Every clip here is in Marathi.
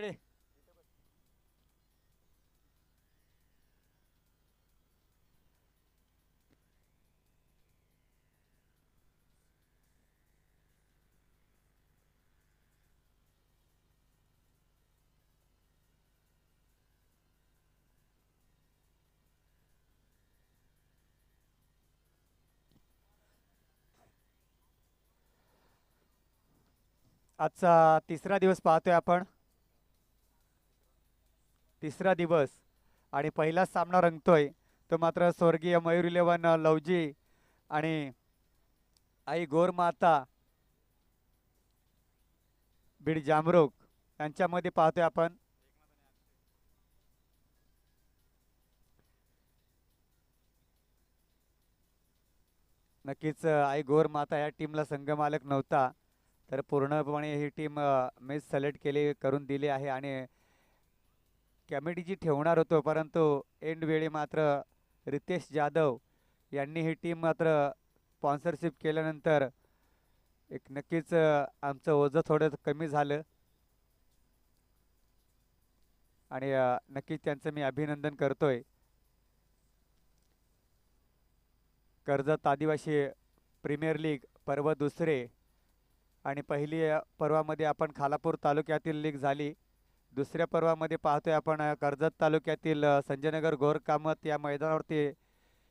इकडे आजचा तिसरा दिवस पाहतोय आपण. तिसरा दिवस आणि पहिलाच सामना रंगतोय तो मात्र स्वर्गीय मयूर इलेव्हन लवजी आणि आई गोरमाता बीड जामरोग यांच्यामध्ये पाहतोय आपण. नक्कीच आई गोरमाता या टीमला संघमालक नव्हता तर पूर्णपणे ही टीम मीच सिलेक्ट केली करून दिली आहे आणि कमिटीची ठेवणार होतो परंतु एंड वेळी मात्र रितेश जाधव यांनी ही टीम मात्र स्पॉन्सरशिप केल्यानंतर एक नक्कीच आमचं ओझं थोडं कमी झालं आणि नक्कीच त्यांचं मी अभिनंदन करतोय. कर्जत आदिवासी प्रीमियर लीग पर्व दुसरे आणि पहिली पर्वामध्ये आपण खालापूर तालुक्यातील लीग झाली. दुसऱ्या पर्वामध्ये पाहतोय आपण कर्जत तालुक्यातील संजयनगर गोरकामत या मैदानावरती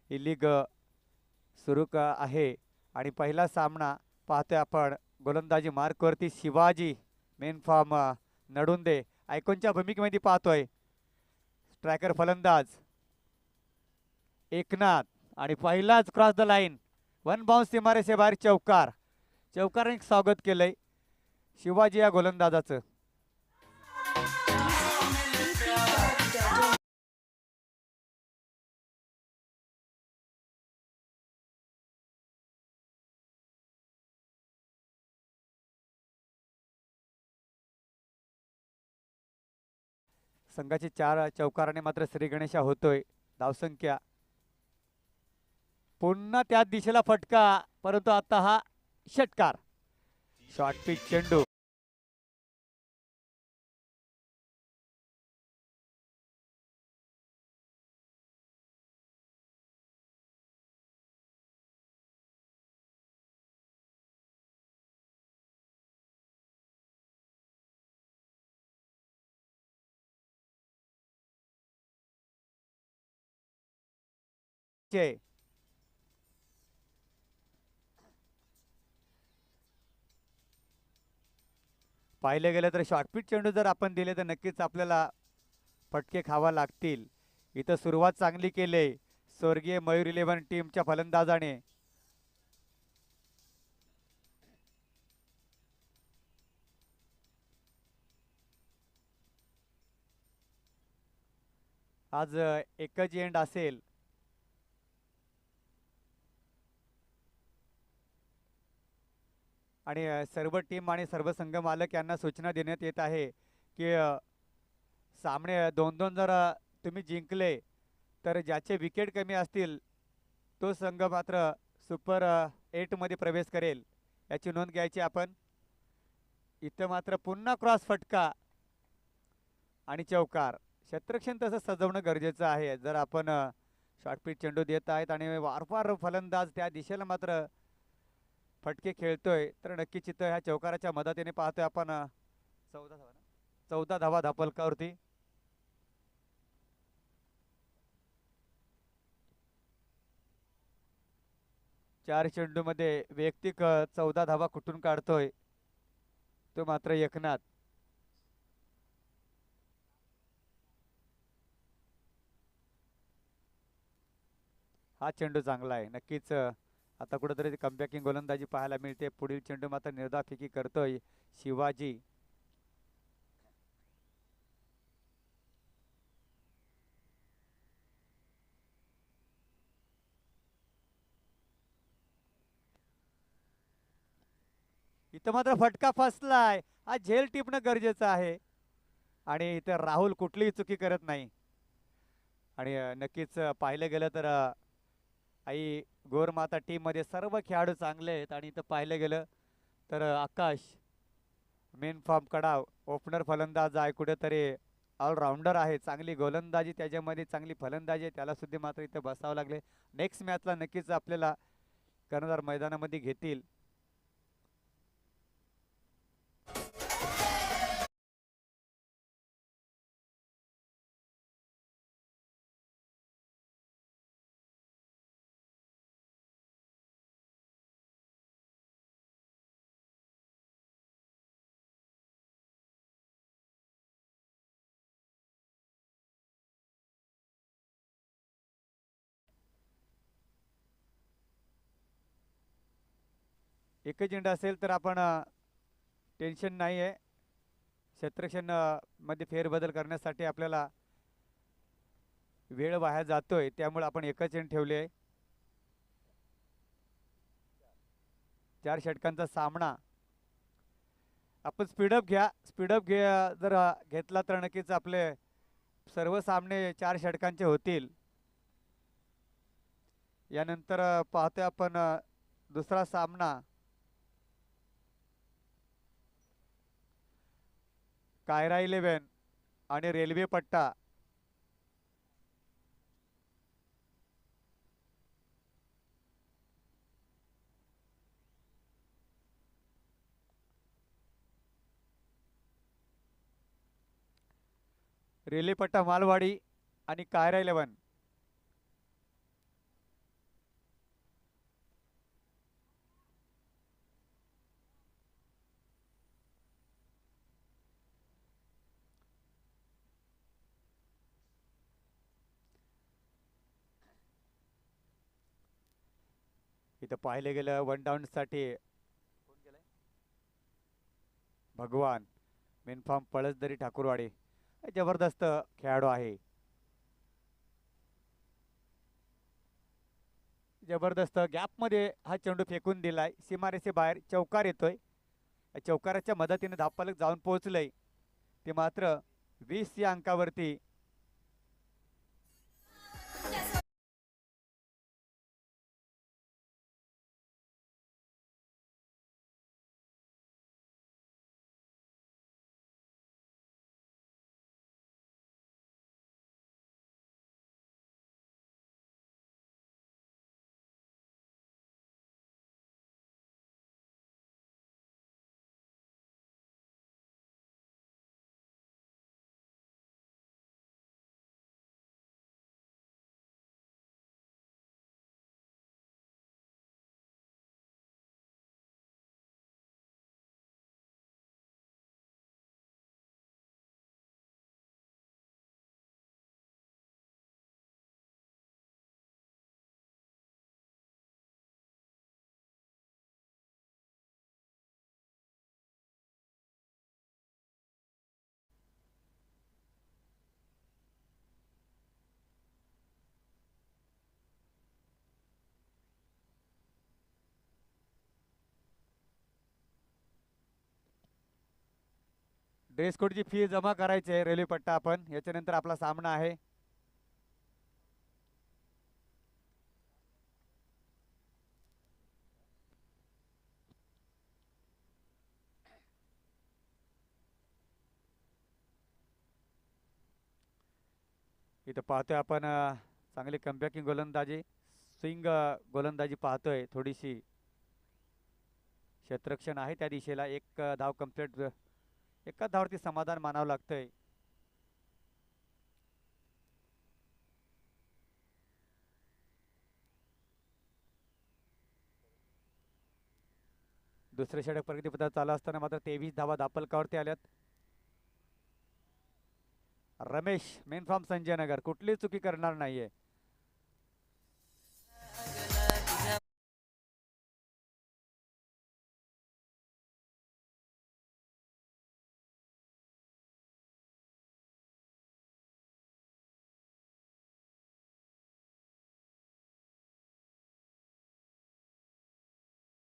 ही लीग सुरू आहे आणि पहिला सामना पाहतोय आपण गोलंदाजी मार्कवरती शिवाजी मेन फॉर्म नडुंदे आयकॉनच्या भूमिकेमध्ये पाहतोय. स्ट्रायकर फलंदाज एकनाथ आणि पहिलाच cross the line one bounce सीमारेषे बाहेर चौकार. चौकाराने स्वागत केलंय शिवाजी या गोलंदाजाचं. संघाची 4 चौकाराने मात्र श्री गणेशा होतोय. धावसंख्या पुन्हा त्याच दिशेला फटका परंतु आता हा षटकार. शॉर्ट पिच चेंडू चे पाहिले गेलं तर शॉर्टपिच चेंडू जर आपण दिले तर नक्कीच आपल्याला फटके खावा लागतील. इथं सुरुवात चांगली केली स्वर्गीय मयूर इलेव्हन टीमच्या फलंदाजाने. आज एकच एंड असेल. आणि सर्व टीम आणि सर्व संघ मालक यांना सूचना देण्यात येत आहे की सामने 2-2 जर तुम्ही जिंकले तर ज्याचे विकेट कमी असतील तो संघ मात्र सुपर 8 मध्ये प्रवेश करेल याची नोंद घ्यायची आपण. इथं मात्र पुन्हा क्रॉस फटका आणि चौकार. क्षेत्ररक्षण तसं सजवणं गरजेचं आहे. जर आपण शॉर्टपिच चेंडू देत आहेत आणि वारंवार फलंदाज त्या दिशेला मात्र फटके खेळतोय तर नक्कीच इथं ह्या चौकाराच्या मदतीने पाहतोय आपण 14 धावा धापलकावरती. चार चेंडू मध्ये वैयक्तिक 14 धावा कुठून काढतोय तो मात्र एकनाथ. हा चेंडू चांगला आहे. नक्कीच आता कुठेतरी कमबॅकिंग गोलंदाजी पाहायला मिळते. पुढील चेंडू मात्र निर्धाफिकी करतोय शिवाजी. इथं मात्र फटका फसलाय. हा झेल टिपणं गरजेचं आहे आणि इथं राहुल कुठलीही चुकी करत नाही. आणि नक्कीच पाहिलं गेलं तर आई गोरमाता टीम मध्ये सर्व खेळाडू चांगले आहेत आणि इथं पाहिलं गेलं तर आकाश मेन फॉर्म कडाव ओपनर फलंदाज आहे, कुठेतरी ऑलराऊंडर आहे, चांगली गोलंदाजी त्याच्यामध्ये, चांगली फलंदाजी आहे, त्याला सुद्धा मात्र इथे बसावं लागले. नेक्स्ट मॅचला नक्कीच आपल्याला कर्णधार मैदानामध्ये घेतील. एकच चेंडू असेल तर आपण टेन्शन नाही आहे. क्षेत्ररक्षण मध्ये फेरबदल करण्यासाठी आपल्याला वेळ वाया जातोय, त्यामुळे आपण एकच चेंडू ठेवले. 4 षटकांचा सामना. आपण स्पीडअप घ्या, स्पीडअप जर घेतला तर नक्कीच आपले सर्व सामने 4 षटकांचे होतील. यानंतर पाहतोय आपण दुसरा सामना. कायरा 11 आणि रेल्वे पट्टा. रेल्वे पट्टा मालवाडी आणि कायरा 11. इथं पाहिले गेलं वन डाऊन साठी भगवान मेनफॉर्म पळसदरी ठाकूरवाडी जबरदस्त खेळाडू आहे. जबरदस्त गॅप मध्ये हा चेंडू फेकून दिलाय, सीमारेषे बाहेर चौकार येतोय. चौकाराच्या मदतीने धावफलक जाऊन पोहोचलंय, ते मात्र 20 या अंकावरती. ड्रेस कोडची फी जमा करायची आहे रेल्वे पट्टा आपण. याच्यानंतर आपला सामना आहे. इथं पाहतोय आपण चांगली कमबॅकिंग गोलंदाजी, स्विंग गोलंदाजी पाहतोय. थोडीशी क्षेत्ररक्षण आहे त्या दिशेला. एक धाव कंप्लीट, एका धाववरती समाधान मानावं लागतंय. दुसरे षटक प्रगतीपथावर चालू असताना मात्र 23 धावा धापलकावरती आल्यात. रमेश मेन फॉर्म संजय नगर कुठली चुकी करणार नाहीये.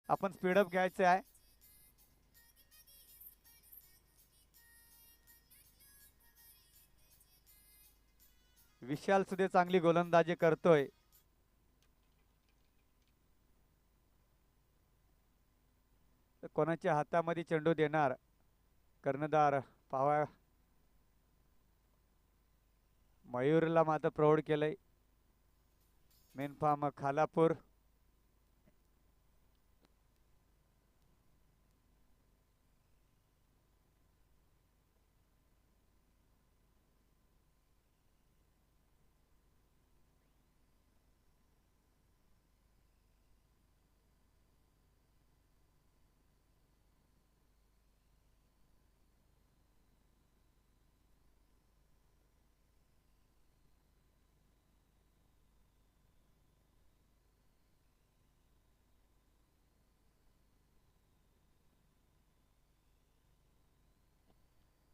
आपण स्पीडअप घ्यायचे आहे. विशाल सुद्धा चांगली गोलंदाजी करतोय. कोणाच्या हातामध्ये चेंडू देणार कर्णधार पावा मयूरला मात्र प्रौढ केलंय. Main form Khalapur.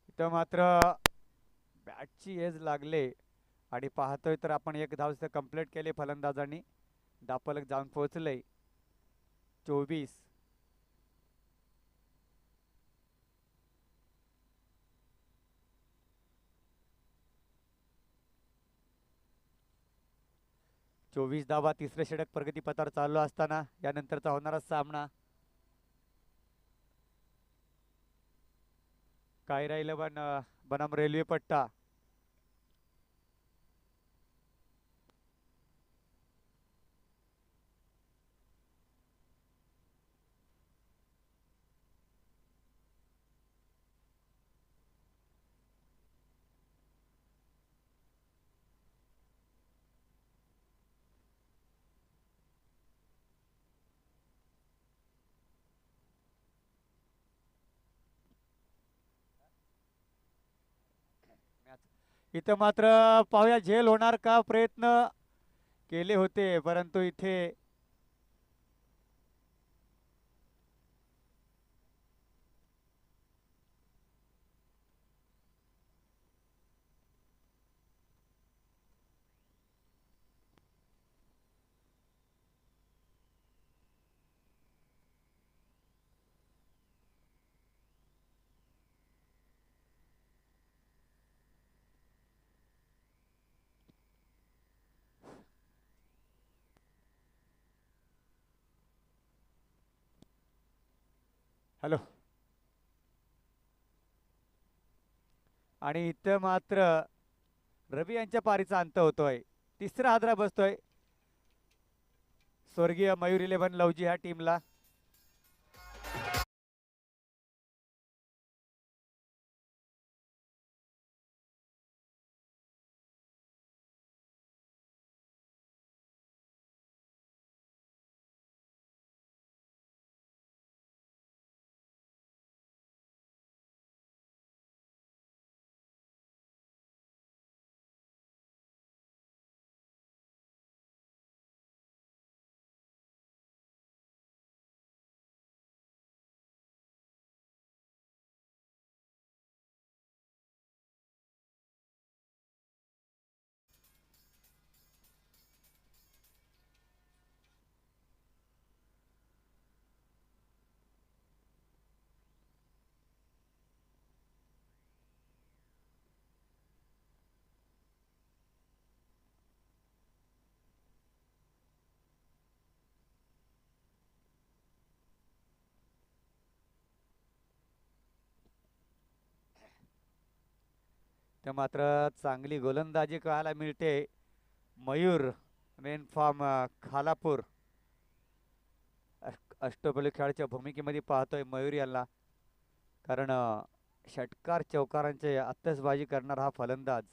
इथं मात्र बॅटची एज लागले आणि पाहतोय तर आपण एक धाव कंप्लीट केली फलंदाजांनी. दापलक जाऊन पोहोचले. 24. 24 धावा. तिसरे षटक प्रगतीपथावर चालू असताना यानंतरचा होणारा सामना काय राहिलं पण बनाम रेल्वे पट्टा. इथं मात्र पाहूया झेल होणार का. प्रयत्न केले होते परंतु इथे हॅलो. आणि इथं मात्र रवी यांच्या पारीचा अंत होतोय. तिसरा हादरा बसतोय स्वर्गीय मयूर 11 लवजी ह्या टीमला. तर मात्र चांगली गोलंदाजी पाहायला मिळते. मयूर मेन फॉर्म खालापूर अष्टपैलू खेळाच्या भूमिकेमध्ये पाहतोय मयूर यांना. कारण षटकार चौकारांचे आतषबाजी करणारा हा फलंदाज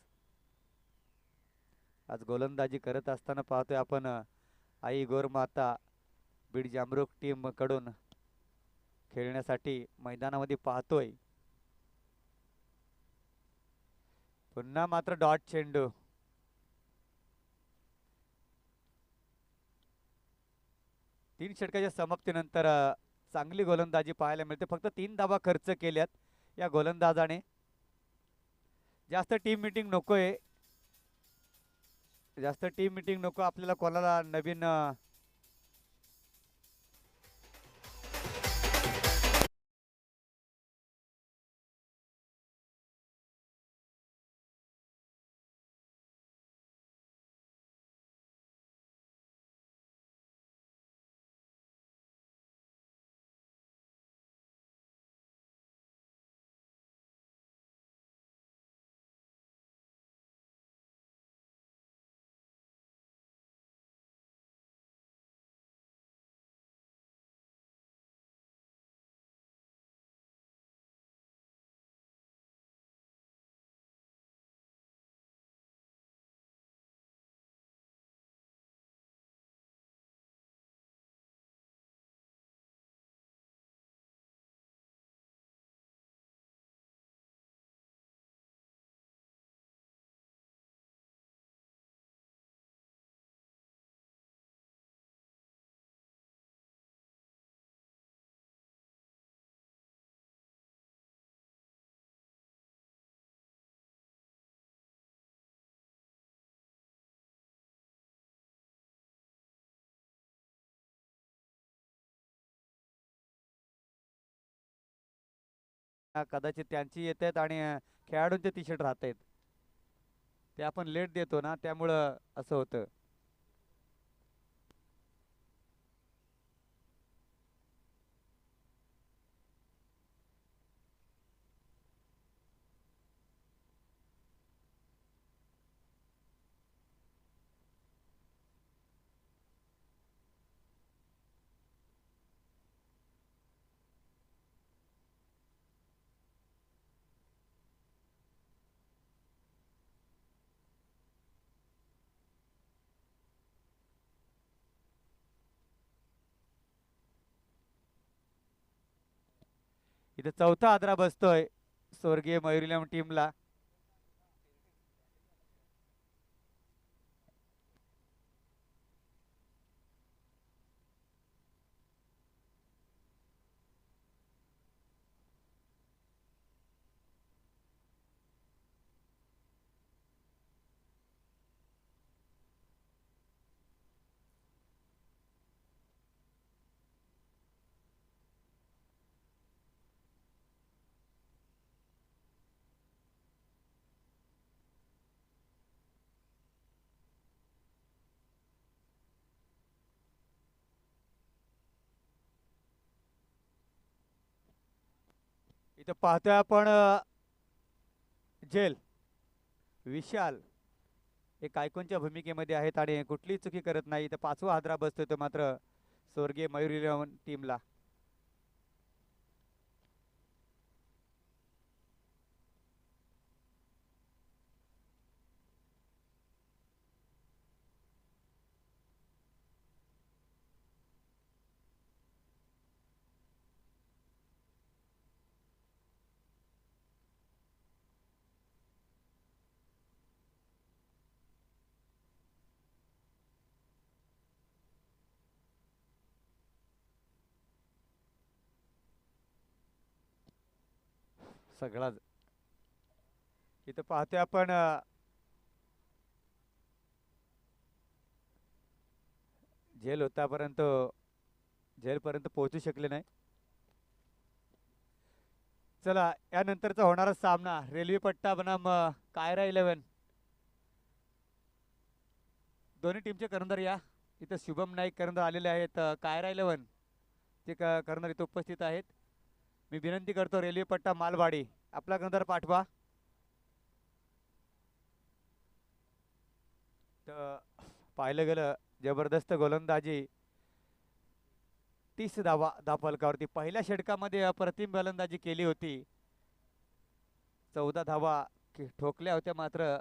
आज गोलंदाजी करत असताना पाहतोय आपण आई गोरमाता बीड जामरुख टीम कडून खेळण्यासाठी मैदानामध्ये पाहतोय. पुन्हा मात्र डॉट चेंडू. तीन षटकाच्या समाप्तीनंतर चांगली गोलंदाजी पाहायला मिळते. फक्त 3 धावा खर्च केल्यात या गोलंदाजाने. जास्त टीम मीटिंग नकोय. जास्त टीम मीटिंग नको आपल्याला कोणाला नवीन कदाचित त्यांची येतात आणि खेळाडूंचे टी शर्ट राहत आहेत, ते आपण लेट देतो ना, त्यामुळं असं होतं. इथे चौथा आदरा बसतोय स्वर्गीय मयुरीलम टीमला. इथं पाहतोय आपण झेल विशाल एक आयकॉनच्या भूमिकेमध्ये आहेत आणि कुठलीही चुकी करत नाही. तर पाचवा हादरा बसतोय तो मात्र स्वर्गीय मयूर इलेव्हन टीमला. सगळा इथं पाहतोय आपण झेल होता परंतु झेलपर्यंत पोहोचू शकले नाही. चला यानंतरचा होणारा सामना रेल्वे पट्टा बनाम कायरा 11. दोन्ही टीमचे करंदर या. इथं शुभम नाईक करंदर आलेले आहेत. कायरा 11 चे करंदर इथं उपस्थित आहेत. मी विनंती करतो रेल्वे पट्टा मालवाडी आपला करंदर पाठवा. तर पाहिलं गेलं जबरदस्त गोलंदाजी 30 धावफलकावरती पहिल्या षटकामध्ये अप्रतिम गोलंदाजी केली होती. 14 धावा ठोकल्या होत्या मात्र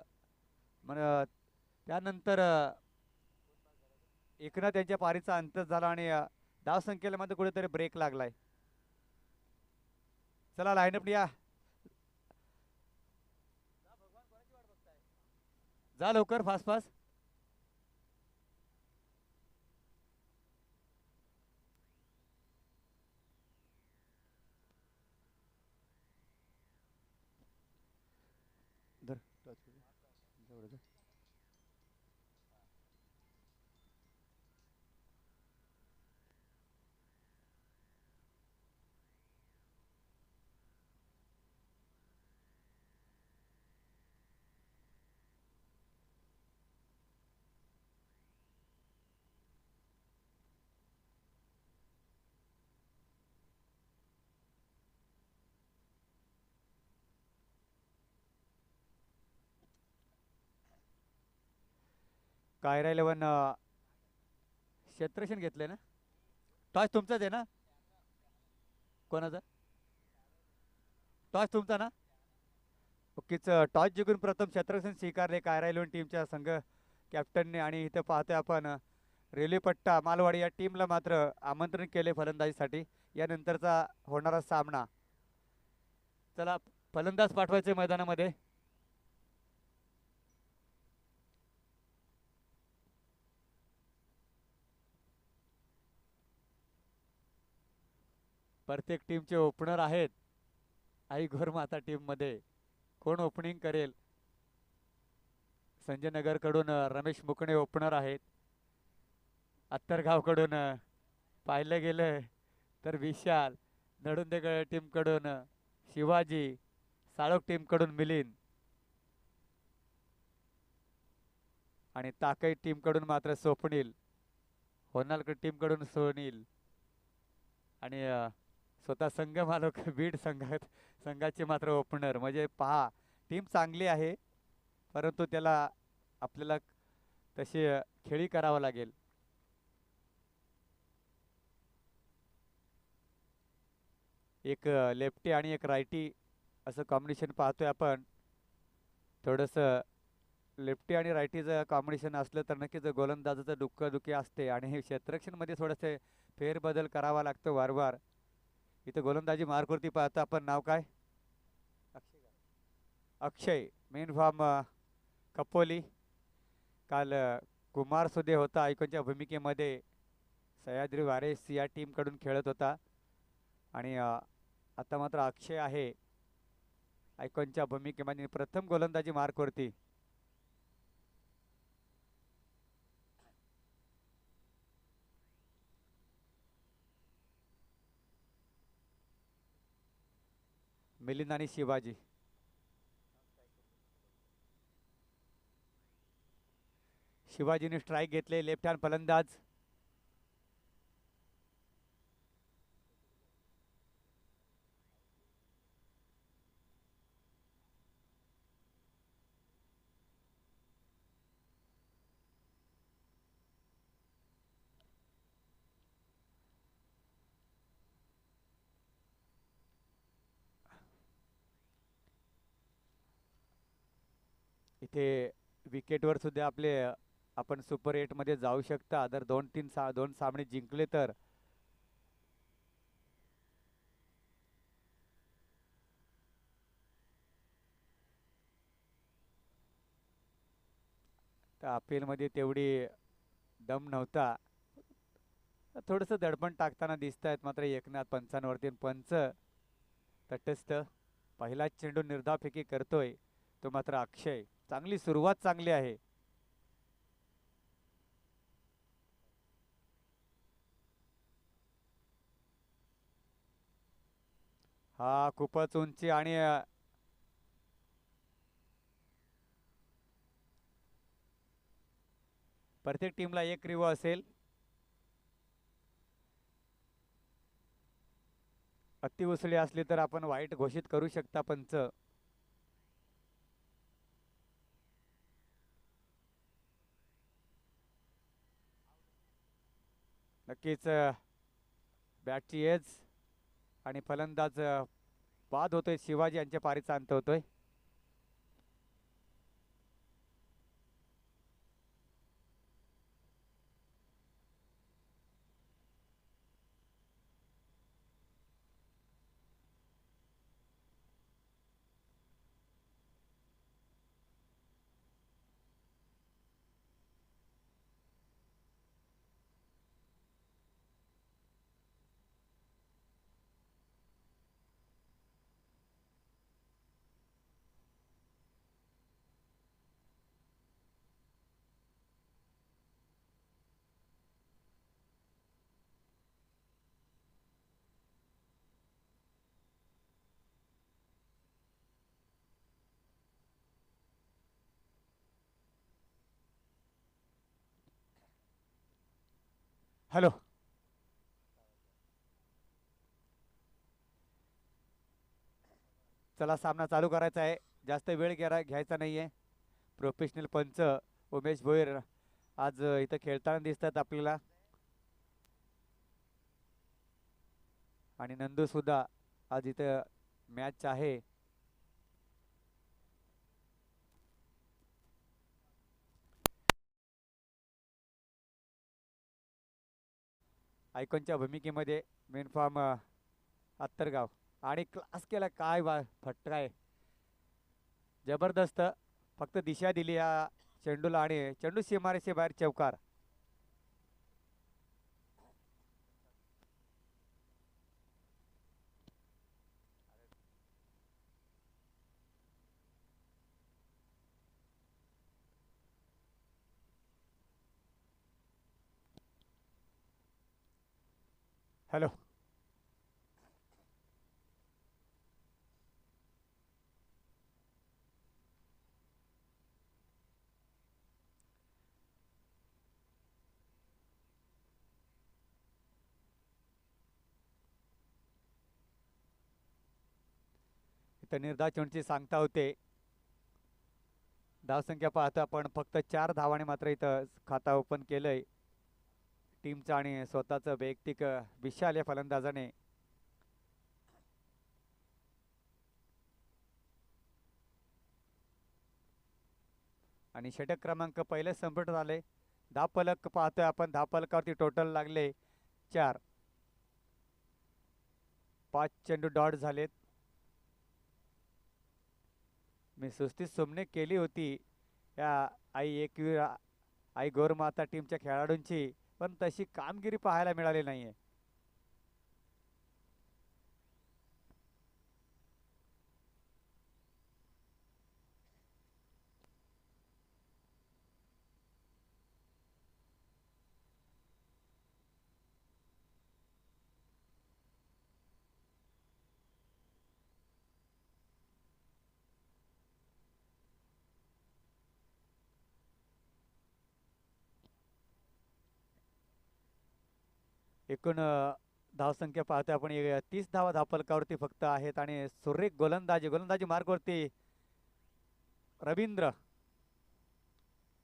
त्यानंतर एकनाथ त्यांच्या पारीचा अंत झाला आणि धावसंख्येला मध्ये कुठेतरी ब्रेक लागलाय. चला लाईनअप या. जा लवकर फास्ट फास्ट. कायरा 11 क्षेत्रक्षण घेतलंय ना. टॉस तुमचाच आहे ना. कोणाचा टॉस तुमचा ना. ओकेच टॉस जिंकून प्रथम क्षेत्रक्षण स्वीकारले कायरा 11 टीमच्या संघ कॅप्टनने. आणि इथं पाहतोय आपण रेल्वे पट्टा मालवाडी या टीमला मात्र आमंत्रण केले फलंदाजीसाठी. यानंतरचा होणारा सामना. चला फलंदाज पाठवायचे मैदानामध्ये. प्रत्येक टीमचे ओपनर आहेत. आई माता टीम मध्ये कोण ओपनिंग करेल. संजय नगर कडून रमेश मुकणे ओपनर आहेत. अत्तरगाव कडून पाहिलं गेलं तर विशाल. नडुंदे टीम कडून शिवाजी, साळोख टीमकडून मिलिंद आणि ताकई टीमकडून मात्र स्वप्नील, होनालकर टीमकडून सुनील आणि स्वतः संघ मालक बीड संघाचे मात्र ओपनर. म्हणजे पहा, टीम चांगली आहे परंतु त्याला आपल्याला तशी खेळी करावं लागेल. एक लेफ्टी आणि एक रायटी असं कॉम्बिनेशन पाहतोय आपण. थोडंसं लेफ्टी आणि रायटीचं कॉम्बिनेशन असलं तर नक्कीच गोलंदाजाचं डुक्कदुखी असते आणि हे क्षेत्ररक्षणमध्ये थोडंसं फेरबदल करावा लागतो वारंवार. इथं गोलंदाजी मार्कवरती पाहता आपण. नाव काय? अक्षय. मेन फॉर्म कपोली. काल कुमार सुदे होता आयकॉनच्या भूमिकेमध्ये. सह्याद्री वारेस या टीमकडून खेळत होता आणि आता मात्र अक्षय आहे आयकॉनच्या भूमिकेमध्ये प्रथम गोलंदाजी मार्कवरती. मिलिंद आणि शिवाजी. शिवाजीने स्ट्राईक घेतले. लेफ्ट हँड फलंदाज. इथे विकेटवर सुद्धा आपले आपण सुपर 8 मध्ये जाऊ शकता जर दोन सामने जिंकले तर. अपील मध्ये तेवढी दम नव्हता. थोडंसं दडपण टाकताना दिसत आहेत मात्र एकनाथ पंचांवरती. पंच तटस्थ. पहिलाच चेंडू निर्धावफेकी करतोय तो मात्र अक्षय. चांगली सुरुवात चांगली आहे. हा खूपच उंची आणि प्रत्येक टीमला एक रिवो असेल. अति उसळी असली तर आपण वाईट घोषित करू शकता पंच. नक्कीच बॅटची एज आणि फलंदाज बाद होतोय. शिवाजी यांच्या पारीचा अंत होतोय. हॅलो. चला सामना चालू करायचा आहे. जास्त वेळ घ्यायचा नाहीये. प्रोफेशनल पंच उमेश भोईर आज इथं खेळताना दिसतात आपल्याला आणि नंदू सुद्धा आज इथं मॅच आहे. आयकॉनच्या भूमिकेमध्ये मेन फॉर्म अत्तरगाव आणि क्लास केला. काय फटका आहे जबरदस्त. फक्त दिशा दिली या चेंडूला आणि चेंडू सीमारेषे बाहेर चौकार. हॅलो. इथं निर्धाव चेंडूची सांगता होते. धावसंख्या पाहता आपण फक्त 4 धावाने मात्र इथं खाता ओपन केलंय टीमचं आणि स्वतःचं वैयक्तिक विशाल या फलंदाजाने. आणि षटक क्रमांक पहिले संपुष्टात आले. धावफलक पाहतोय आपण, धावफलकावरती टोटल लागले 4. 5 चेंडू डॉट झालेत. मी सुस्ती सुमने केली होती या आई गौरमाता टीमच्या खेळाडूंची, पण तशी कामगिरी पाहायला मिळाली नाहीये. एकूण धावसंख्या पाहतोय आपण 30 धावा धावफलकावरती फक्त आहेत आणि सुरेख गोलंदाजी मार्गवरती रवींद्र.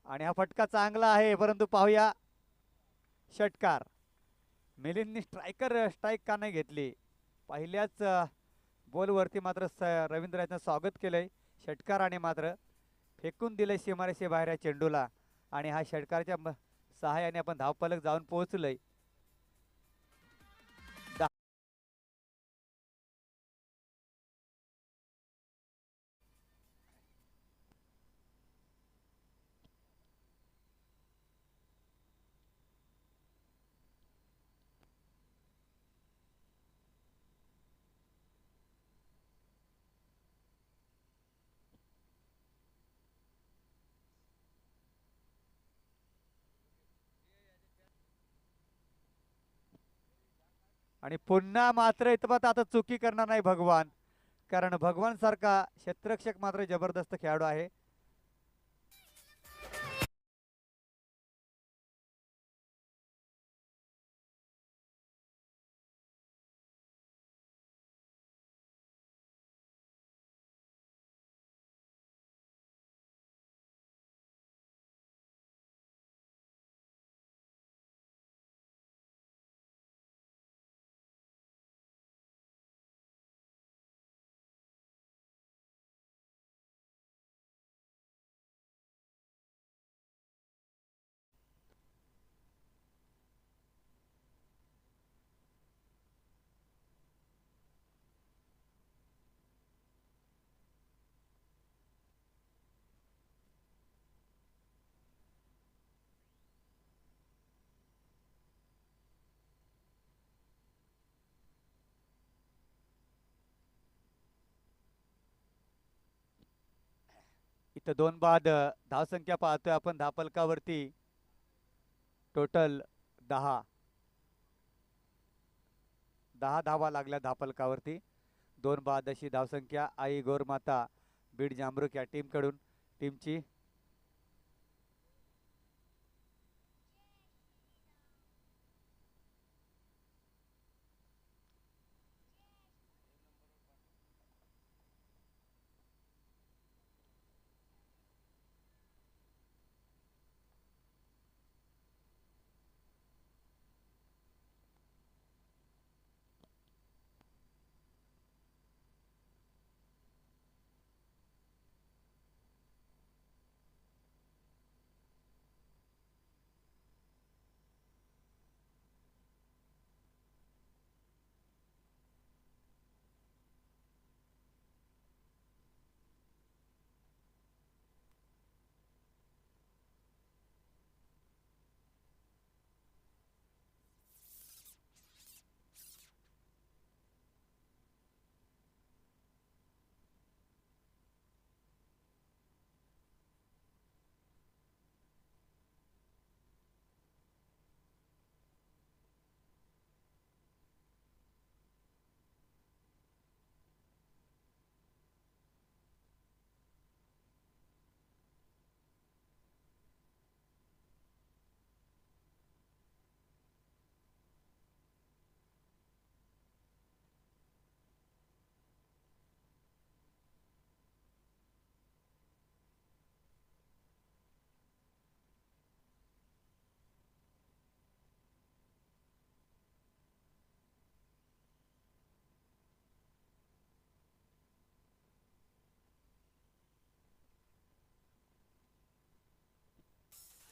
आणि हा फटका चांगला आहे, परंतु पाहूया षटकार. मिलिंदनी स्ट्राईक का नाही घेतली. पहिल्याच बॉलवरती मात्र रवींद्र याचं स्वागत केलंय षटकाराने, मात्र फेकून दिलंय सीमारेषे बाहेर या चेंडूला. आणि हा षटकारच्या सहाय्याने आपण धावफलक जाऊन पोहोचलोय. आणि पुन्हा मात्र इथं आता चुकी करणार नाही भगवान, कारण भगवान सारखा क्षेत्ररक्षक मात्र जबरदस्त खेळाडू आहे. इथं 2 बाद धावसंख्या पाहतोय आपण धावफलकावरती टोटल 10. 10 धावा लागल्या धावफलकावरती. 2 बाद अशी धावसंख्या आई गौरमाता बीड जामरुक या टीमकडून. टीमची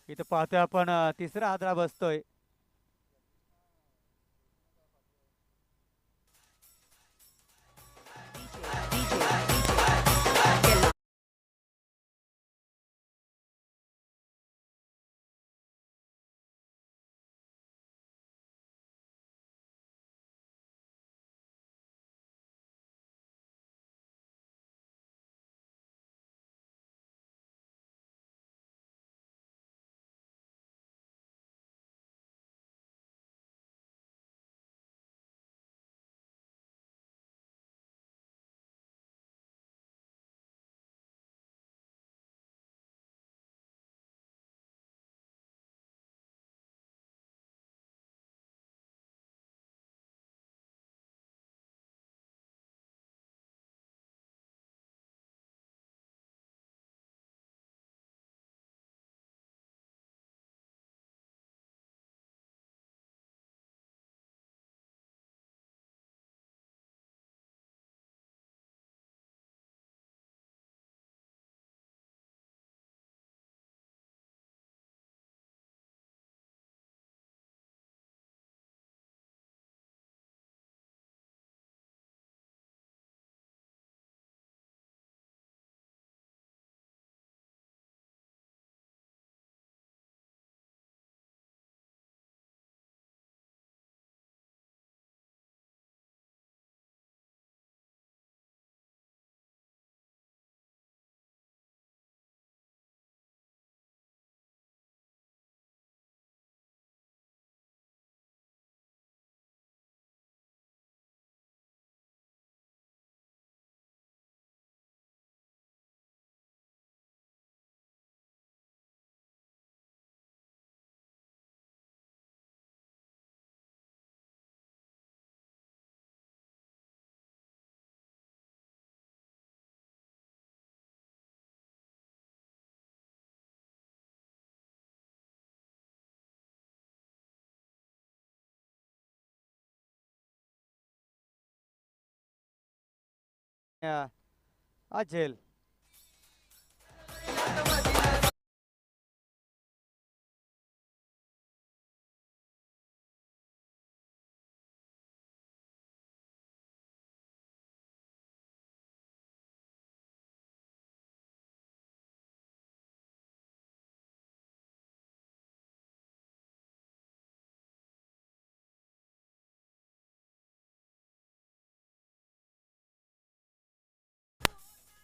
इथं पाहतोय आपण तिसरा हादरा बसतोय. अजेल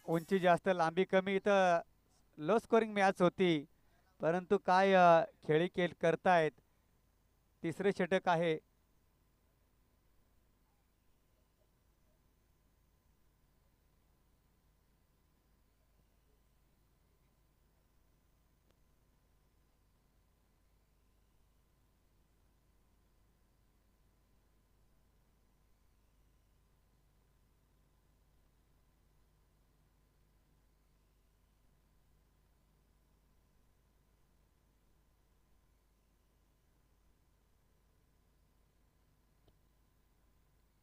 उंची जास्त लांबी कमी इथं लो स्कोरिंग मॅच होती. परंतु काय खेळी करतायत. तिसरे षटक आहे.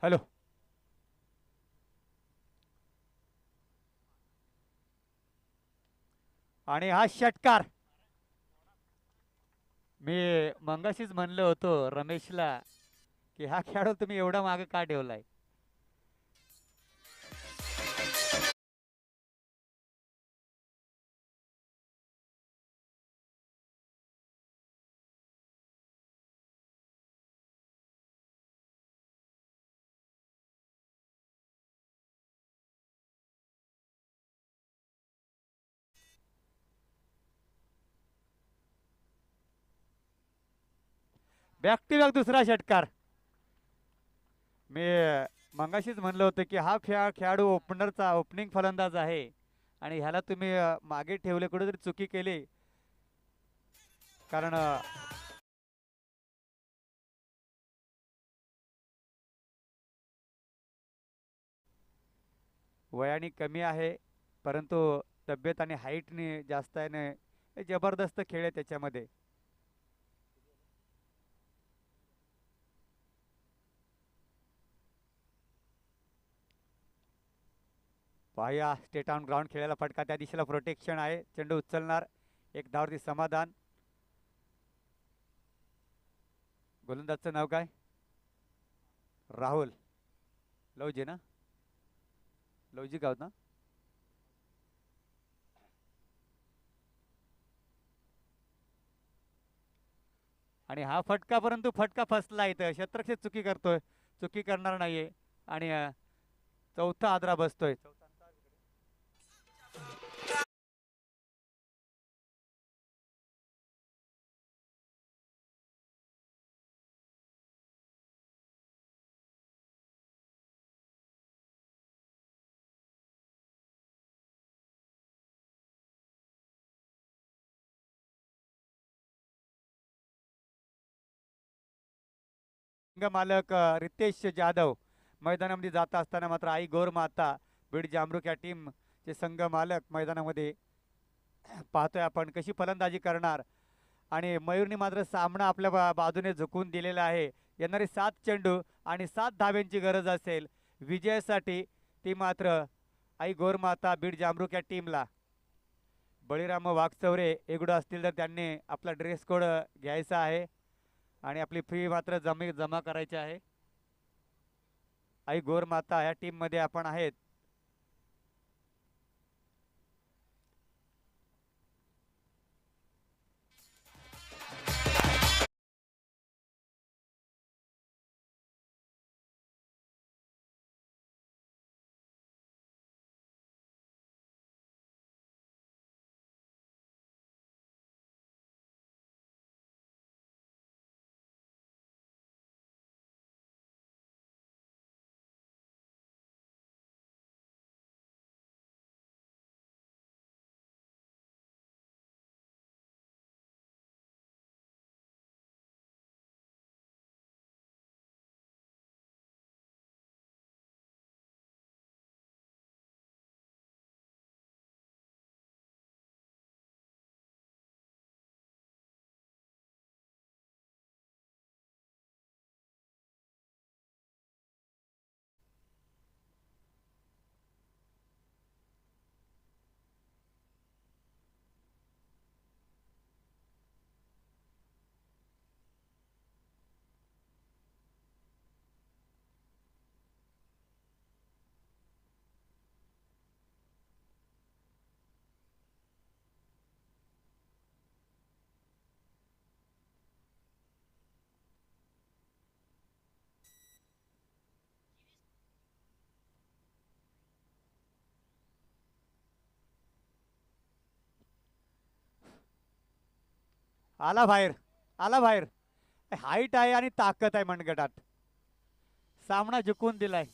हॅलो. आणि हा षटकार मी मंगाशीच म्हणलं होतो रमेशला की हा खेळाडू तुम्ही एवढा मागे का ठेवलाय. बॅक टू बॅक दुसरा षटकार. मी मंगाशीच म्हणलं होतं की हा खेळाडू ओपनरचा ओपनिंग फलंदाज आहे आणि ह्याला तुम्ही मागे ठेवले, कुठेतरी चुकी केली. कारण वयाने कमी आहे, परंतु तब्येत आणि हाईटने जास्त आहे ना. जबरदस्त खेळ आहे त्याच्यामध्ये. पाया स्टेट ऑन ग्राउंड खेळायला फटका, त्या दिशेला प्रोटेक्शन आहे. चेंडू उचलणार, एक धावती समाधान. गोलंदाजचं नाव काय? राहुल. लवजी ना? लवजी गाव ना? आणि हा फटका, परंतु फटका फसला इथं. क्षेत्ररक्षक चुकी करतोय, चुकी करणार नाहीये. आणि चौथा आदरा बसतोय. संघ मालक रितेश जाधव मैदानामध्ये जात असताना मात्र आई गौर माता बीड जामरुक या टीम चे संघ मालक मैदानामध्ये पाहतोय आपण कशी फलंदाजी करणार. आणि मयूरने मात्र सामना आपल्या बाजूने झुकून दिलेला आहे. येणारे 7 चेंडू आणि 7 धाब्यांची गरज असेल विजयासाठी. ती मात्र आई गौरमाता बीड जामरुक या टीमला. बळीराम वाघचौरे एगुडा असतील तर त्यांनी आपला ड्रेस कोड घ्यायचा आहे आणि आपली फी मात्र जमा करायची आहे. आई गौरमाता या टीम मध्ये आपण आहेत. आला बाहेर, आला बाहेर. हाईट आहे आणि ताकद आहे मनगटात. सामना जिंकून दिलाय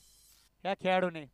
या खेळाडूने.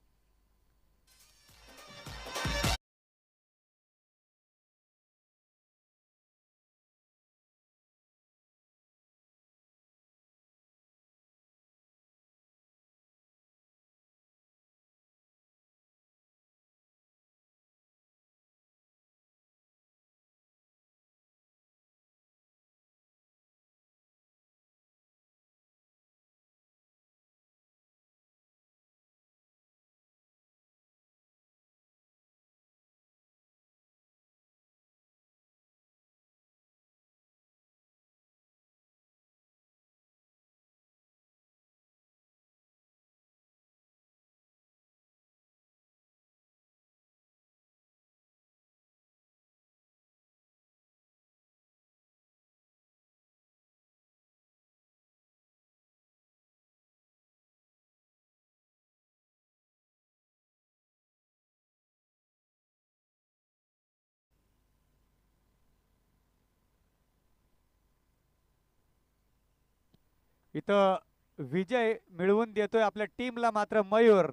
इथं विजय मिळवून देतोय आपल्या टीमला मात्र मयूर.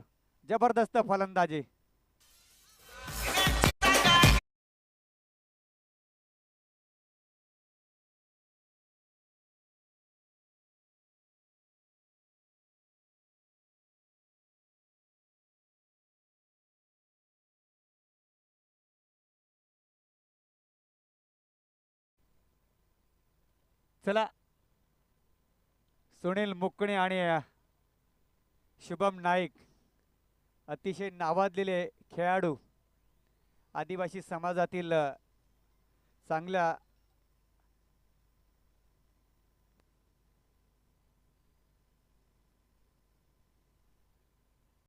जबरदस्त फलंदाजी. चला, सुनील मुकणे आणि शुभम नाईक अतिशय नावाजलेले खेळाडू, आदिवासी समाजातील चांगल्या